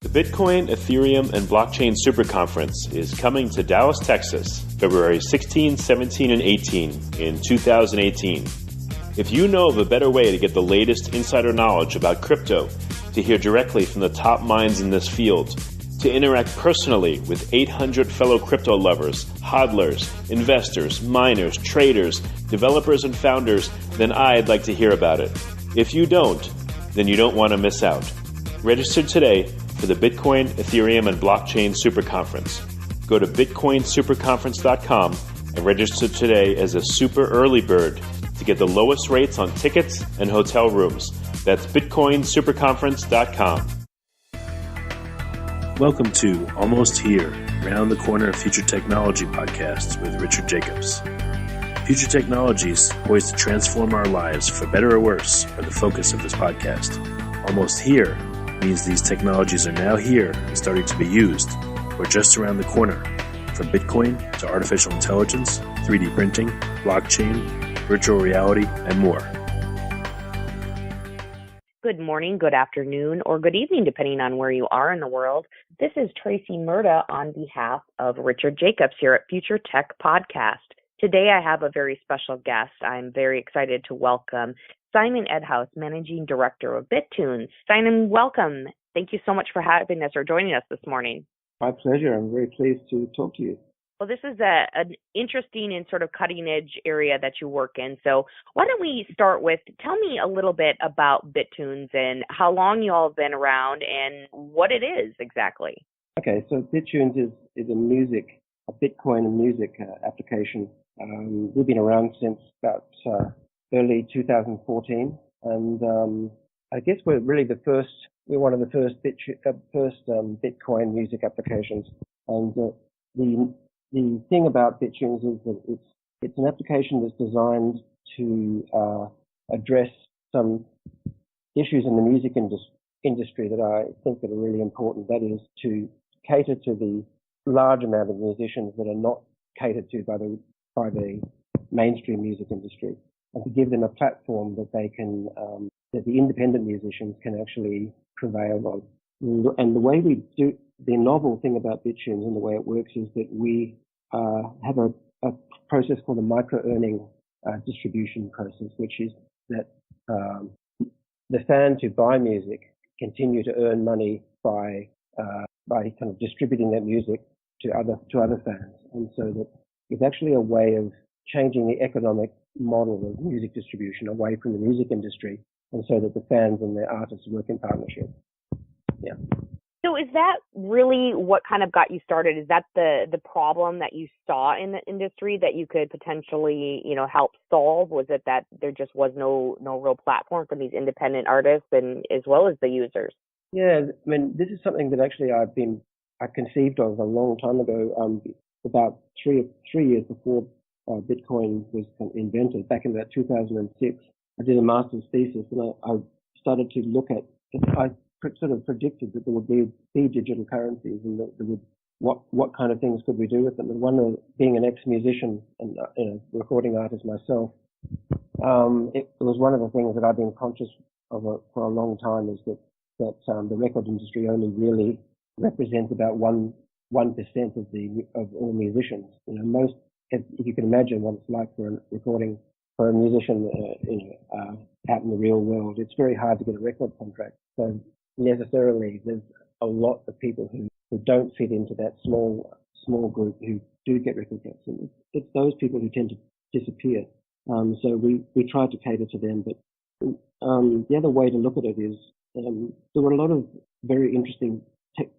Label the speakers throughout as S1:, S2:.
S1: The Bitcoin, Ethereum, and Blockchain Super Conference is coming to Dallas, Texas, February 16, 17, and 18 in 2018. If you know of a better way to get the latest insider knowledge about crypto, to hear directly from the top minds in this field, to interact personally with 800 fellow crypto lovers, hodlers, investors, miners, traders, developers, and founders, then I'd like to hear about it. If you don't, then you don't want to miss out. Register today for the Bitcoin, Ethereum, and Blockchain Super Conference. Go to bitcoinsuperconference.com and register today as a super early bird to get the lowest rates on tickets and hotel rooms. That's bitcoinsuperconference.com.
S2: Welcome to Almost Here, Round the Corner Future Technology podcast with Richard Jacobs. Future technologies poised to transform our lives for better or worse are the focus of this podcast. Almost Here means these technologies are now here and starting to be used, or just around the corner, from Bitcoin to artificial intelligence, 3D printing, blockchain, virtual reality, and more.
S3: Good morning, good afternoon, or good evening, depending on where you are in the world. This is Tracy Murda on behalf of Richard Jacobs here at Future Tech Podcast. Today I have a very special guest. I'm very excited to welcome Simon Edhouse, Managing Director of Bittunes. Simon, welcome. Thank you so much for having us or joining us this morning.
S4: My pleasure. I'm very pleased to talk to you.
S3: Well, this is an interesting and sort of cutting edge area that you work in. So why don't we start with, tell me a little bit about Bittunes and how long you all have been around and what it is exactly.
S4: Okay, so Bittunes is a Bitcoin and music application. We've been around since about early 2014, and I guess we're really we're one of the first Bitcoin music applications. And the thing about Bittunes is that it's an application that's designed to address some issues in the music industry that I think that are really important. That is to cater to the large amount of musicians that are not catered to by the mainstream music industry, and to give them a platform that they can that the independent musicians can actually prevail on. And the way we do, the novel thing about Bittunes and the way it works is that we have a process called a micro-earning distribution process, which is that the fans who buy music continue to earn money by kind of distributing that music to other fans. And so that it's actually a way of changing the economic model of music distribution away from the music industry, and so that the fans and the artists work in partnership. Yeah.
S3: So is that really what kind of got you started? Is that the problem that you saw in the industry that you could potentially, help solve? Was it that there just was no real platform for these independent artists and as well as the users?
S4: Yeah, I mean, this is something that actually I conceived of a long time ago, about three years before Bitcoin was invented, back in about 2006. I did a master's thesis, and I started to look at, I sort of predicted that there would be digital currencies, and that there would, what kind of things could we do with them. And one of, being an ex-musician and recording artist myself, it was one of the things that I've been conscious of for a long time, is that the record industry only really represents about 1% of all musicians. Most, if you can imagine what it's like for a recording for a musician, out in the real world, it's very hard to get a record contract. So necessarily, there's a lot of people who don't fit into that small group who do get record contracts, and it's those people who tend to disappear. So we try to cater to them. But the other way to look at it is there were a lot of very interesting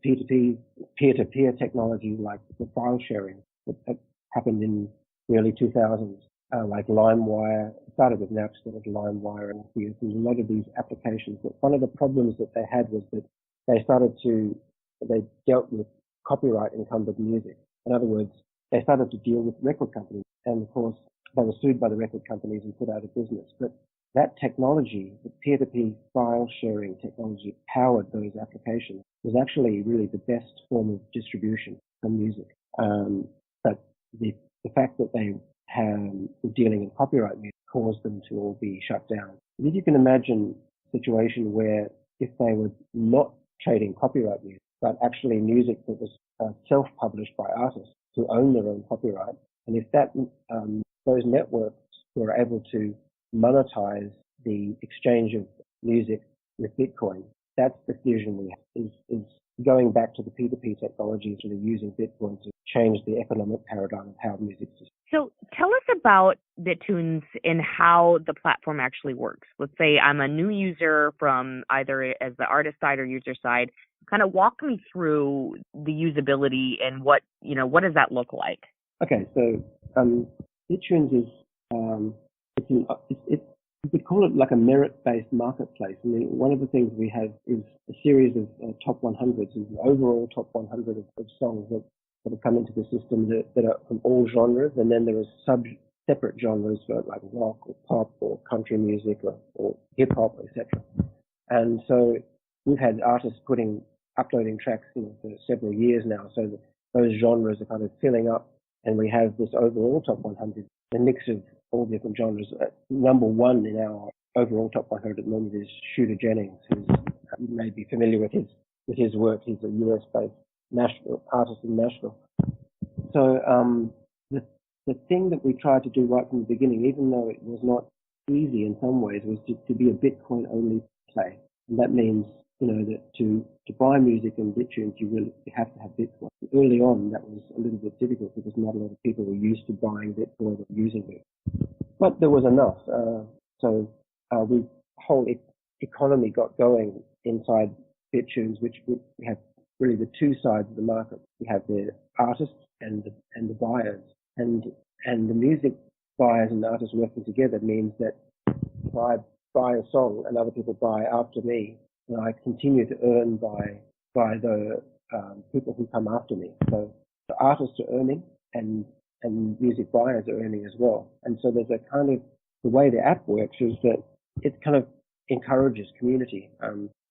S4: peer-to-peer technologies, like the file sharing that happened in the early 2000s, like LimeWire. It started with Napster, with LimeWire, and a lot of these applications. But one of the problems that they had was that they dealt with copyright encumbered music. In other words, they started to deal with record companies, and of course they were sued by the record companies and put out of business. But that technology, the peer-to-peer file sharing technology, powered those applications, was actually really the best form of distribution for music. But the fact that they were dealing in copyright music caused them to all be shut down. If you can imagine a situation where if they were not trading copyright music, but actually music that was self-published by artists who own their own copyright. And if that those networks were able to monetize the exchange of music with Bitcoin, that's the vision we have, is going back to the P2P technologies and using Bitcoin to change the economic paradigm of how music is.
S3: So tell us about Bittunes and how the platform actually works. Let's say I'm a new user from either as the artist side or user side. Kind of walk me through the usability and what does that look like?
S4: Okay, so Bittunes is you could call it like a merit-based marketplace. I mean, one of the things we have is a series of top 100s, is an overall top 100 of songs that have come into the system that are from all genres, and then there are separate genres for like rock or pop or country music or hip-hop, etc. And so we've had artists uploading tracks for several years now, so that those genres are kind of filling up, and we have this overall top 100, a mix of all different genres. Number one in our overall top 100 at the moment is Shooter Jennings, who you may be familiar with his work. He's a US-based Nashville artist in Nashville. So the thing that we tried to do right from the beginning, even though it was not easy in some ways, was to be a Bitcoin-only play. And that means that to buy music in Bittunes, you have to have Bitcoin. Early on, that was a little bit difficult because not a lot of people were used to buying Bitcoin or using it. But there was enough. So the whole economy got going inside Bittunes, which we have really the two sides of the market. We have the artists and the buyers. And the music buyers and artists working together means that if I buy a song and other people buy after me, and I continue to earn by the people who come after me. So the artists are earning and music buyers are earning as well. And so there's a kind of, the way the app works is that it kind of encourages community.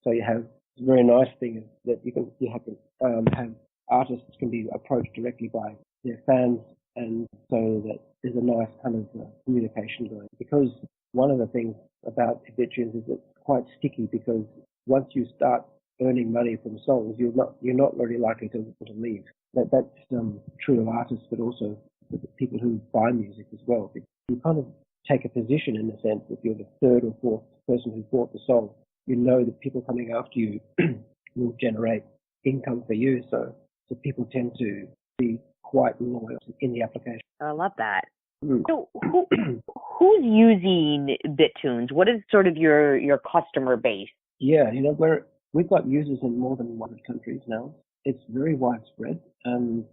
S4: So you have a very nice thing is that you have artists can be approached directly by their fans, and so that there's a nice kind of communication going. Because one of the things about Bittunes is it's quite sticky, because once you start earning money from songs, you're not very likely to leave. That's true of artists, but also for the people who buy music as well. You kind of take a position in the sense that you're the third or fourth person who bought the song. You know that people coming after you will generate income for you, so people tend to be quite loyal in the application.
S3: I love that. So who's using Bittunes? What is sort of your customer base?
S4: Yeah, we've got users in more than 100 countries now. It's very widespread. In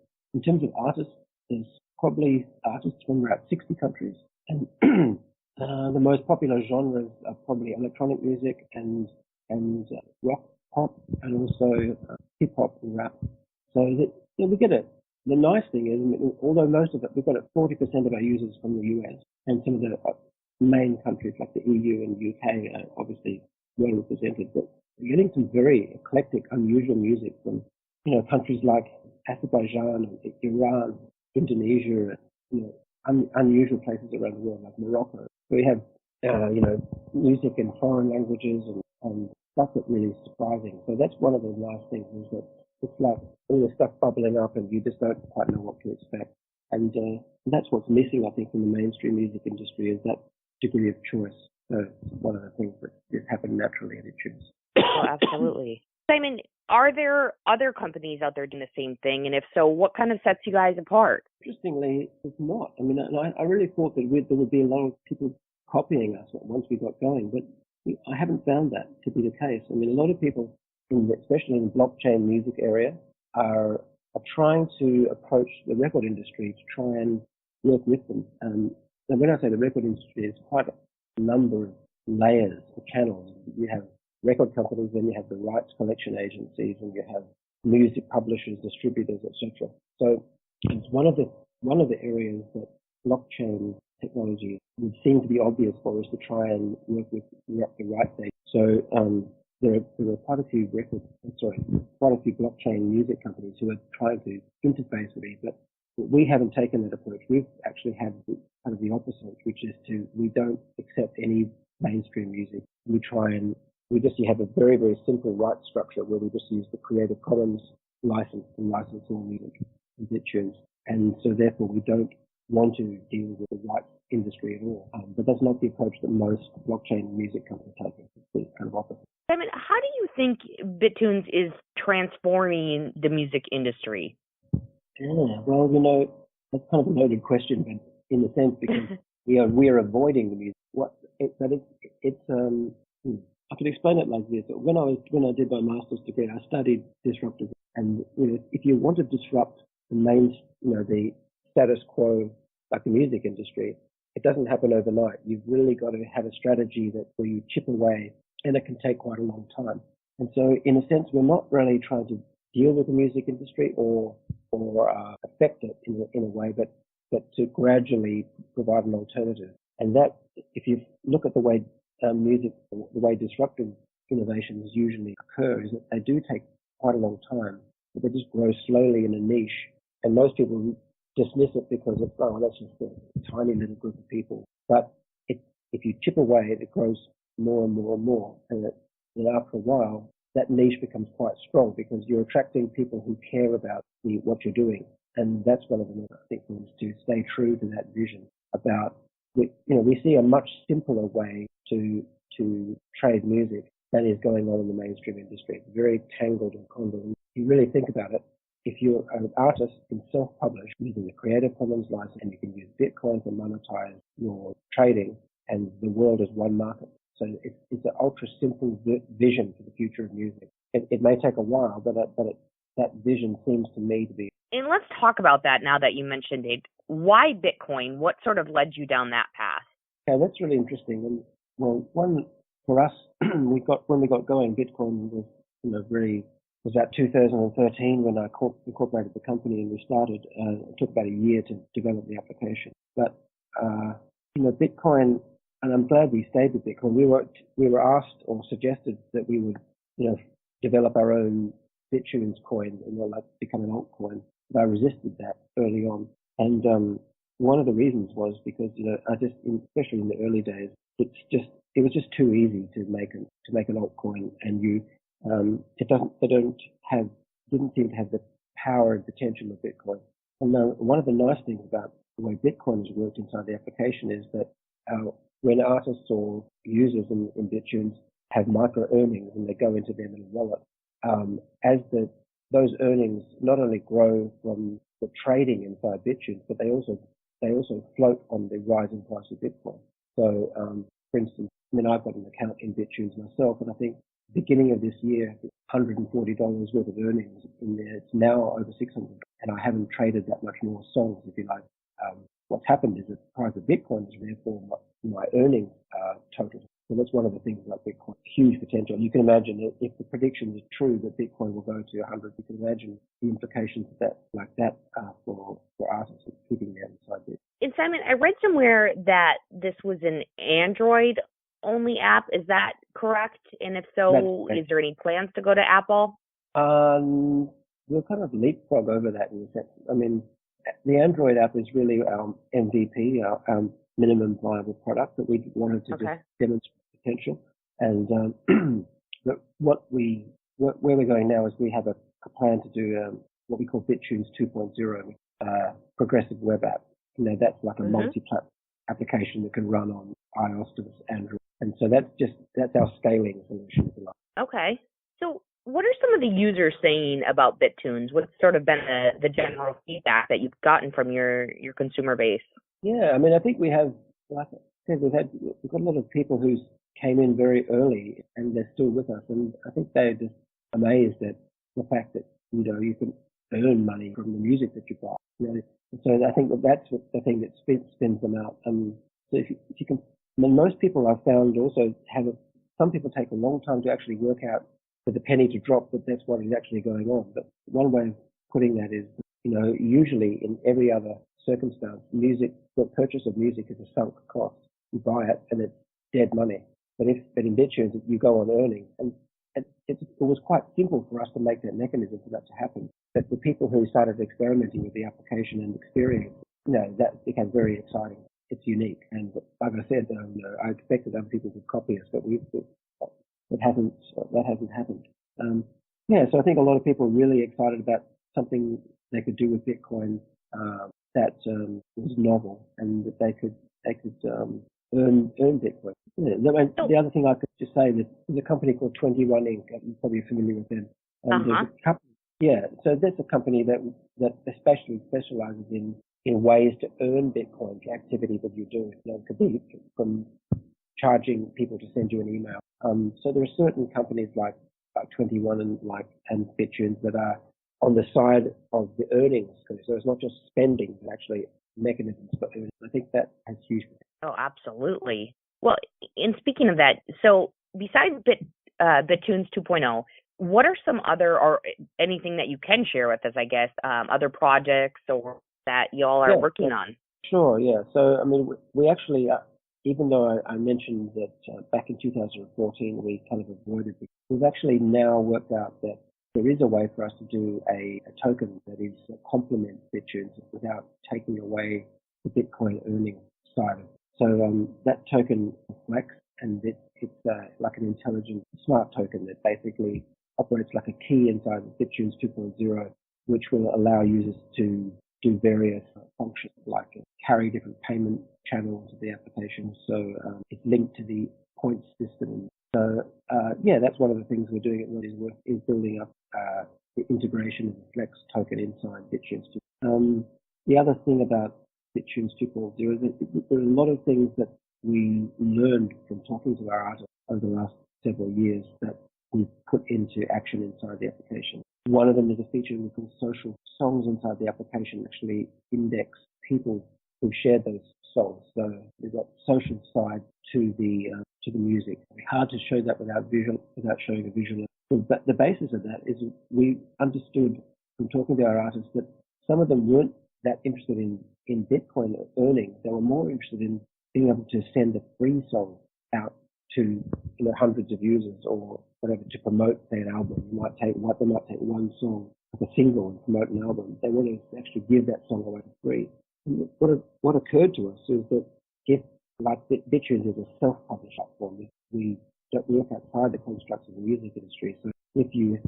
S4: terms of artists, there's probably artists from about 60 countries. And the most popular genres are probably electronic music and rock, pop, and also hip hop and rap. So we get it. The nice thing is, although most of it, we've got 40% of our users from the US, and some of the main countries like the EU and UK are obviously well represented, but we're getting some very eclectic, unusual music from countries like Azerbaijan and Iran, Indonesia, unusual places around the world like Morocco. We have music in foreign languages and stuff that really is surprising. So that's one of the nice things, is that it's like all the stuff bubbling up and you just don't quite know what to expect. And that's what's missing, I think, in the mainstream music industry, is that degree of choice. So it's one of the things that just happened naturally at Bittunes.
S3: Oh, absolutely. Simon, are there other companies out there doing the same thing? And if so, what kind of sets you guys apart?
S4: Interestingly, it's not. I mean, I really thought that there would be a lot of people copying us once we got going, but I haven't found that to be the case. I mean, a lot of people, especially in the blockchain music area, are trying to approach the record industry to try and work with them. And when I say the record industry, it's quite a number of layers or channels. You have record companies, then you have the rights collection agencies, and you have music publishers, distributors, etc. So it's one of the areas that blockchain technology would seem to be obvious for us to try and work with the rights agencies. So there are quite a few blockchain music companies who are trying to interface with it, but we haven't taken that approach. We've actually had kind of the opposite, which is we don't accept any mainstream music. We try and You have a very, very simple rights structure where we just use the Creative Commons license to license all music in BitTunes. And so therefore we don't want to deal with the rights industry at all. But that's not the approach that most blockchain music companies take. It's the kind of opposite.
S3: Simon, how do you think BitTunes is transforming the music industry?
S4: Yeah, well, that's kind of a loaded question, but in a sense, because we are avoiding the music. I could explain it like this. When I did my master's degree, I studied disruptive, and if you want to disrupt the status quo, like the music industry, it doesn't happen overnight. You've really got to have a strategy where you chip away, and it can take quite a long time. And so, in a sense, we're not really trying to deal with the music industry or affect it in a way, but to gradually provide an alternative. And that, if you look at the way the way disruptive innovations usually occur, is that they do take quite a long time, but they just grow slowly in a niche. And most people dismiss it because that's just a tiny little group of people. But if you chip away, it grows more and more and more. And after a while, that niche becomes quite strong because you're attracting people who care about what you're doing. And that's one of the most things, to stay true to that vision about, we see a much simpler way to trade music than is going on in the mainstream industry. It's very tangled and convoluted. If you really think about it, if you're an artist, you can self-publish using the Creative Commons license, and you can use Bitcoin to monetize your trading, and the world is one market. So it's an ultra simple vision for the future of music. It may take a while, but that vision seems to me to be.
S3: And let's talk about that now that you mentioned it. Why Bitcoin? What sort of led you down that path?
S4: Okay, that's really interesting. And one for us, when we got going, Bitcoin was was about 2013 when I incorporated the company and we started. It took about a year to develop the application, but Bitcoin. And I'm glad we stayed with Bitcoin. We were asked or suggested that we would, develop our own BitTunes coin and become an altcoin. But I resisted that early on. And one of the reasons was because especially in the early days, it was just too easy to make an altcoin, and didn't seem to have the power and potential of Bitcoin. And one of the nice things about the way Bitcoin has worked inside the application is that when artists or users in BitTunes have micro earnings and they go into their little wallet, those earnings not only grow from the trading inside BitTunes, but they also float on the rising price of Bitcoin. So, for instance, I've got an account in BitTunes myself, and I think beginning of this year, $140 worth of earnings in there. It's now over 600, and I haven't traded that much more songs, if you like. What's happened is that the price of Bitcoin is therefore my earnings total. So that's one of the things about Bitcoin. Huge potential. You can imagine if the prediction is true that Bitcoin will go to 100, you can imagine the implications of that for artists keeping them inside Bitcoin.
S3: And Simon, I read somewhere that this was an Android-only app. Is that correct? And if so, is there any plans to go to Apple?
S4: We'll kind of leapfrog over that in a sense. I mean, the Android app is really our MVP, our minimum viable product that we wanted to just demonstrate potential. And where we're going now is we have a plan to do what we call BitTunes 2.0, progressive web app. That's like a multi-platform application that can run on iOS to Android. And so that's our scaling solution, if you like.
S3: Okay. So what are some of the users saying about BitTunes? What's sort of been the general feedback that you've gotten from your consumer base?
S4: Yeah, I mean, I think we have, like I said, we've got a lot of people who came in very early and they're still with us, and I think they're just amazed at the fact that you can earn money from the music that you buy. So I think that's the thing that spins them out. So if you can, I mean, most people I've found also some people take a long time to actually work out for the penny to drop that that's what is actually going on. But one way of putting that is, usually in every other circumstance, the purchase of music is a sunk cost. You buy it and it's dead money. But in BitTunes, you go on earning. And it was quite simple for us to make that mechanism for that to happen. But the people who started experimenting with the application and experience, that became very exciting. It's unique. And like I said, I expected other people to copy us, but that hasn't happened. So I think a lot of people are really excited about something they could do with Bitcoin that was novel, and that they could earn Bitcoin. The other thing I could just say that there's a company called 21 Inc. You're probably familiar with them. There's a company, so that's a company that especially specializes in ways to earn Bitcoin for activity that you do. It could be from charging people to send you an email. So there are certain companies like 21 and Bittunes that are on the side of the earnings. So it's not just spending, but actually mechanisms for earning. I think that has huge potential.
S3: Oh, absolutely. Well, in speaking of that, so besides Bittunes 2.0, what are some other, or anything that you can share with us, I guess, other projects or that y'all are working on?
S4: Sure, yeah. So, I mean, we actually, even though I mentioned that back in 2014 we kind of avoided it, we've actually now worked out that there is a way for us to do a token that is complements Bittunes without taking away the Bitcoin earning side of it. So that token reflects, and it's like an intelligent smart token that basically operates like a key inside the Bittunes 2.0, which will allow users to do various functions like carry different payment channels of the application. So it's linked to the points system. So that's one of the things we're doing at What is Worth, is building up the integration of the Flex token inside Bittunes 2. The other thing about Bittunes 2.0 is that there are a lot of things that we learned from talking to our artists over the last several years that we put into action inside the application. One of them is a feature we call social songs inside the application actually index people who shared those songs. So we've got social side to the music. It's hard to show that without showing a visual. But the basis of that is we understood from talking to our artists that some of them weren't that interested in Bitcoin earnings. They were more interested in being able to send a free song out to hundreds of users or whatever to promote their album. They might take one song, like a single, and promote an album. They want to actually give that song away for free. And what occurred to us is that if, like Bittunes is a self-published platform, we don't work outside the constructs of the music industry. So if you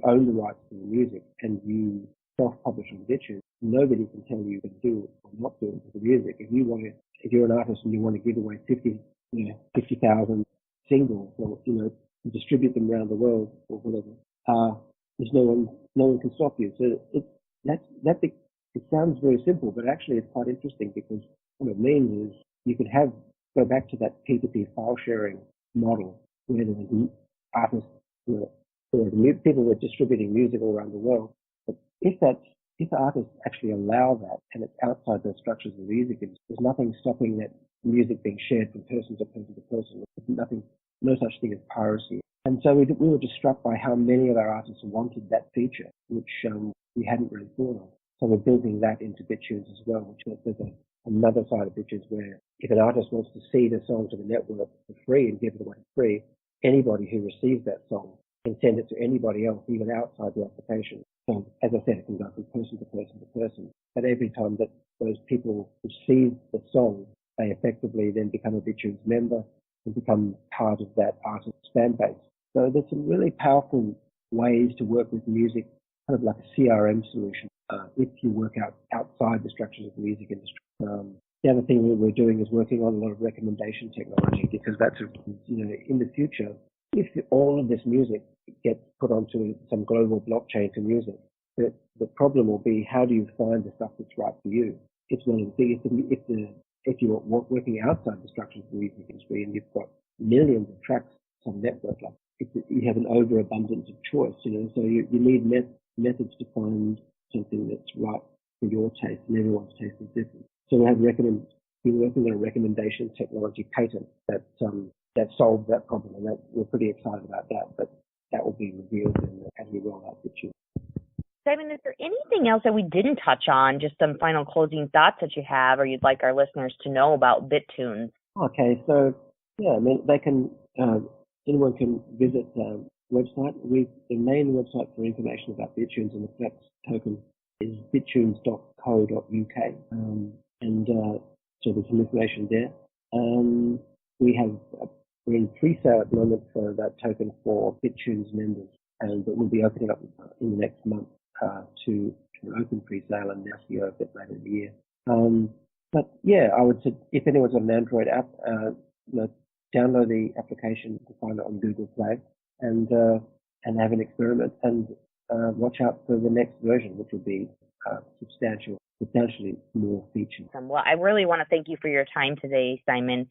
S4: own the rights to the music and you self-publish on Bittunes, nobody can tell you can do it or not do it with the music. If you're an artist and you want to give away 50,000 singles, or distribute them around the world or whatever, there's no one can stop you. So it sounds very simple, but actually it's quite interesting, because what it means is you could go back to that P2P file sharing model where there was artists, people were distributing music all around the world. But if artists actually allow that, and it's outside the structures of the music industry, there's nothing stopping that music being shared from person to person to person. No such thing as piracy. And so we were just struck by how many of our artists wanted that feature, which we hadn't really thought of. So we're building that into Bittunes as well, which there's another side of Bittunes where if an artist wants to seed a song to the network for free and give it away for free, anybody who receives that song can send it to anybody else, even outside the application. So as I said, it can go from person to person to person. But every time that those people receive the song, they effectively then become a Bittunes member and become part of that artist's fan base. So there's some really powerful ways to work with music, kind of like a CRM solution, if you work outside the structures of the music industry. The other thing that we're doing is working on a lot of recommendation technology, because that's, in the future, if all of this music gets put onto some global blockchain for music, the problem will be, how do you find the stuff that's right for you? It's one of the biggest, if you're working outside the structures of the music industry and you've got millions of tracks on network, like you have an overabundance of choice, so you need methods to find something that's right for your taste, and everyone's taste is different. So we're working on a recommendation technology patent that solves that problem, and we're pretty excited about that. But that will be revealed as we roll out Bittunes.
S3: Simon, is there anything else that we didn't touch on? Just some final closing thoughts that you have, or you'd like our listeners to know about Bittunes?
S4: Okay, so they can. Anyone can visit the website. The main website for information about Bittunes and the Flex token is bittunes.co.uk, and so there's some information there. We have We're in pre-sale at the moment for that token for Bittunes members, and we'll be opening up in the next month to an open pre-sale and SEO a bit later in the year. But yeah, I would say if anyone's on an Android app, download the application to find it on Google Play and have an experiment and watch out for the next version, which will be substantially more features.
S3: Well, I really want to thank you for your time today, Simon.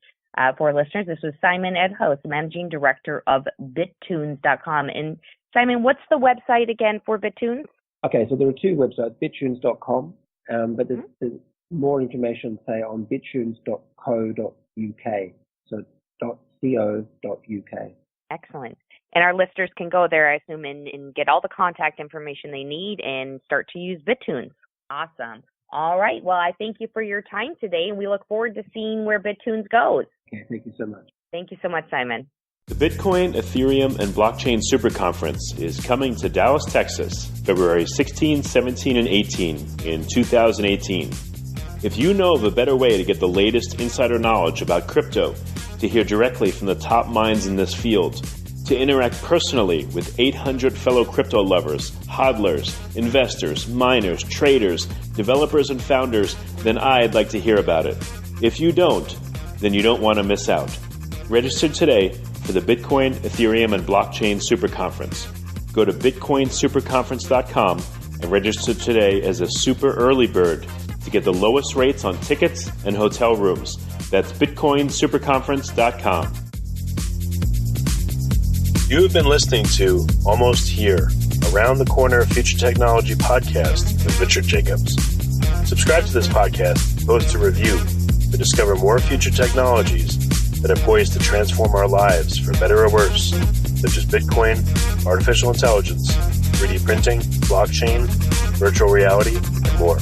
S3: For listeners, this was Simon Edhouse, Managing Director of Bittunes.com. And Simon, what's the website again for Bittunes?
S4: Okay, so there are two websites, bittunes.com, but there's more information, say, on bittunes.co.uk, so .co.uk.
S3: Excellent. And our listeners can go there, I assume, and get all the contact information they need and start to use Bittunes. Awesome. All right. Well, I thank you for your time today, and we look forward to seeing where Bittunes goes.
S4: Okay, thank you so much.
S3: Thank you so much, Simon.
S1: The Bitcoin, Ethereum, and Blockchain Super Conference is coming to Dallas, Texas, February 16, 17, and 18 in 2018. If you know of a better way to get the latest insider knowledge about crypto, to hear directly from the top minds in this field, to interact personally with 800 fellow crypto lovers, hodlers, investors, miners, traders, developers, and founders, then I'd like to hear about it. If you don't, then you don't want to miss out. Register today for the Bitcoin, Ethereum, and Blockchain Super Conference. Go to bitcoinsuperconference.com and register today as a super early bird to get the lowest rates on tickets and hotel rooms. That's bitcoinsuperconference.com. You have been listening to Almost Here, Around the Corner Future Technology podcast with Richard Jacobs. Subscribe to this podcast, post a review to discover more future technologies that are poised to transform our lives for better or worse, such as Bitcoin, artificial intelligence, 3D printing, blockchain, virtual reality, and more.